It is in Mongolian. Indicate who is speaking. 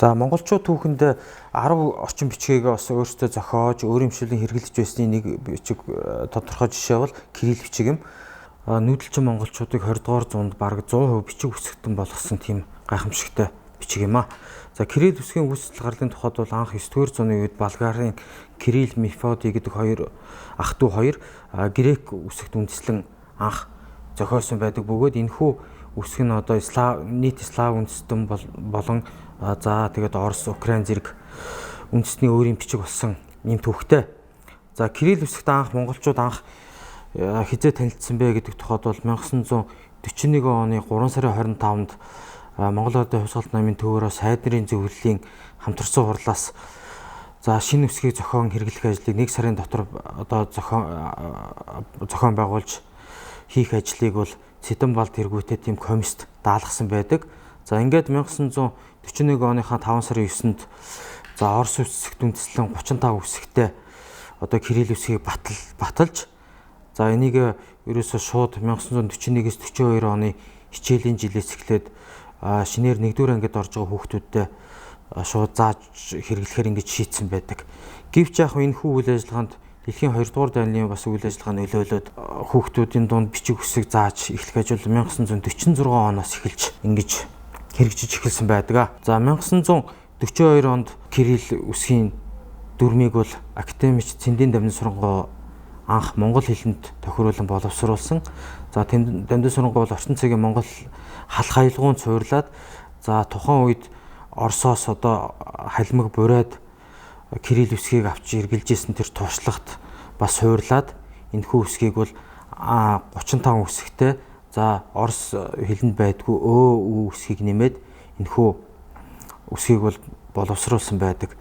Speaker 1: За монголчууд түүхэнд 10 орчим бичгийг бас өөрсдөө зохиож, өөр юмшилэн хэрэглэж байсны нэг бичиг тодорхой жишээ бол кирилл бичиг юм. Нүүдэлчин монголчуудыг 20 дугаар зуунд бараг 100% бичиг үсгэтэн болгосон тийм гайхамшигтай бичиг юм а. За кирилл үсгийн үүсэл гарлын тухайд бол анх 9-р зууны үед Болгарын Кирилл Мефодий гэдэг хоёр ах トゥ хоёр грек үсэгт үндэслэн анх зохиосон байдаг бөгөөд энэхүү үсэг нь одоо нийт слав үндэстэн болон за тэгээд Орос, Украин зэрэг үндэстний өөрийн бичиг болсон юм түүхтэй. За кирилл үсэгт анх монголчууд хизээ танилцсан бэ гэдэг тухайд бол 1941 оны 3 сарын 25-нд Монгол Ордын хувьсгалт намын төвөөрөө сайд нарын зөвлөлийн хамтарсан хурлаас за шинэ үсгийг зохион хэрэглэх ажлыг 1 сарын дотор одоо зохион байгуулж хийх ажлыг бол Цэдэн балд тэргүүтээ тийм комист даалгасан байдаг. За ингээд 1941 оныхаа 5 сарын 9-нд за Орос үсэгт үндэслэн 35 үсэгтэй одоо кирилл үсгийг баталж за энийг ерөөсөө шууд 1941-с 42 оны хичээлийн жилээс эхлээд шинээр 1-р ангид орж байгаа хүүхдүүдтэй шууд зааж хэрэглэхээр ингэж шийдсэн байдаг. Гэвч яг энэ үйл ажиллагаанд дэлхийн 2-р дайны бас үйл ажиллагаа нөлөөлөд хүүхдүүдийн дунд бичиг үсэг зааж эхлэх ажил 1946 оноос эхэлж ингэж хэрэгжиж эхэлсэн байдаг. За 1942 онд кирилл үсгийн дүрмийг бол академич Цэндийн Дамжин Сургууль анх монгол хэлэнд тохируулан боловсруулсан. За Дамжин Сургууль бол орчин цагийн монгол халах аялгаунд цуурлаад за тухайн үед Оросоос одоо халимаг бурайд кирилл үсгийг авч эргэлжсэн тэр туршлагт бас суурлаад энэхүү үсгийг бол 35 үсэгтэй за Орос хэлэнд байдгүй үсгийг нэмээд энэхүү үсгийг бол боловсруулсан байдаг.